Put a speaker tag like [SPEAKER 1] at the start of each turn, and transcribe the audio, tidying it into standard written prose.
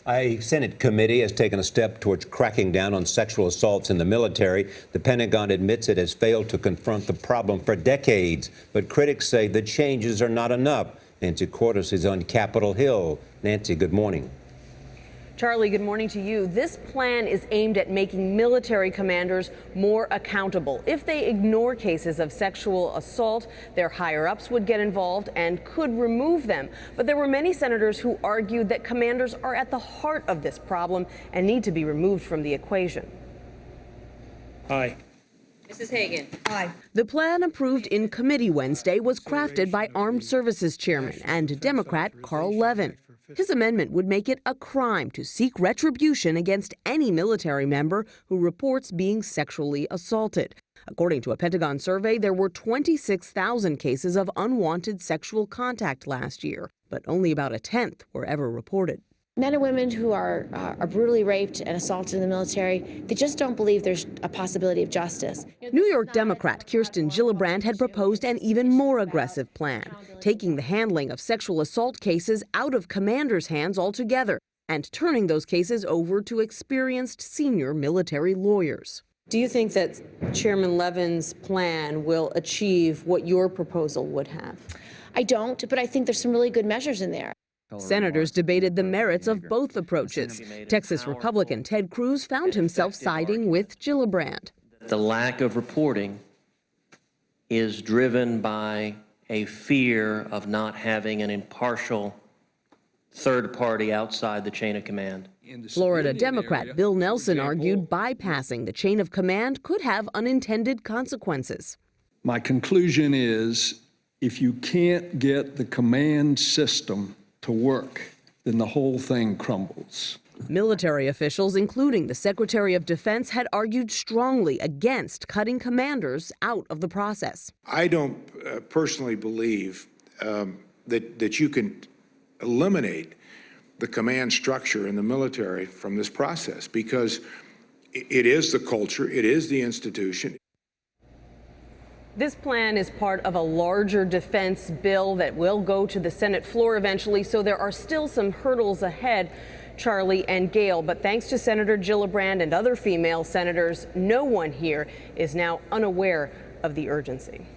[SPEAKER 1] A Senate committee has taken a step towards cracking down on sexual assaults in the military. The Pentagon admits it has failed to confront the problem for decades, but critics say the changes are not enough. Nancy Cordes is on Capitol Hill. Nancy, good morning.
[SPEAKER 2] Charlie, good morning to you. This plan is aimed at making military commanders more accountable. If they ignore cases of sexual assault, their higher-ups would get involved and could remove them. But there were many senators who argued that commanders are at the heart of this problem and need to be removed from the equation.
[SPEAKER 3] Aye.
[SPEAKER 4] Mrs. Hagan.
[SPEAKER 2] Aye. The plan approved in committee Wednesday was crafted by Armed Services Chairman and Democrat Carl Levin. His amendment would make it a crime to seek retribution against any military member who reports being sexually assaulted. According to a Pentagon survey, there were 26,000 cases of unwanted sexual contact last year, but only about a tenth were ever reported.
[SPEAKER 4] Men and women who are brutally raped and assaulted in the military, they just don't believe there's a possibility of justice.
[SPEAKER 2] New York Democrat Kirsten Gillibrand had proposed an even more aggressive plan, taking the handling of sexual assault cases out of commanders' hands altogether and turning those cases over to experienced senior military lawyers. Do you think that Chairman Levin's plan will achieve what your proposal would have?
[SPEAKER 4] I don't, but I think there's some really good measures in there.
[SPEAKER 2] Senators debated the merits of both approaches. Texas Republican Ted Cruz found himself siding with Gillibrand.
[SPEAKER 3] The lack of reporting is driven by a fear of not having an impartial third party outside the chain of command.
[SPEAKER 2] Florida Democrat Bill Nelson argued bypassing the chain of command could have unintended consequences.
[SPEAKER 5] My conclusion is if you can't get the command system to work, then the whole thing crumbles.
[SPEAKER 2] Military officials, including the Secretary of Defense, had argued strongly against cutting commanders out of the process.
[SPEAKER 6] I don't personally believe that you can eliminate the command structure in the military from this process because it is the culture, it is the institution.
[SPEAKER 2] This plan is part of a larger defense bill that will go to the Senate floor eventually, so there are still some hurdles ahead, Charlie and Gail. But thanks to Senator Gillibrand and other female senators, no one here is now unaware of the urgency.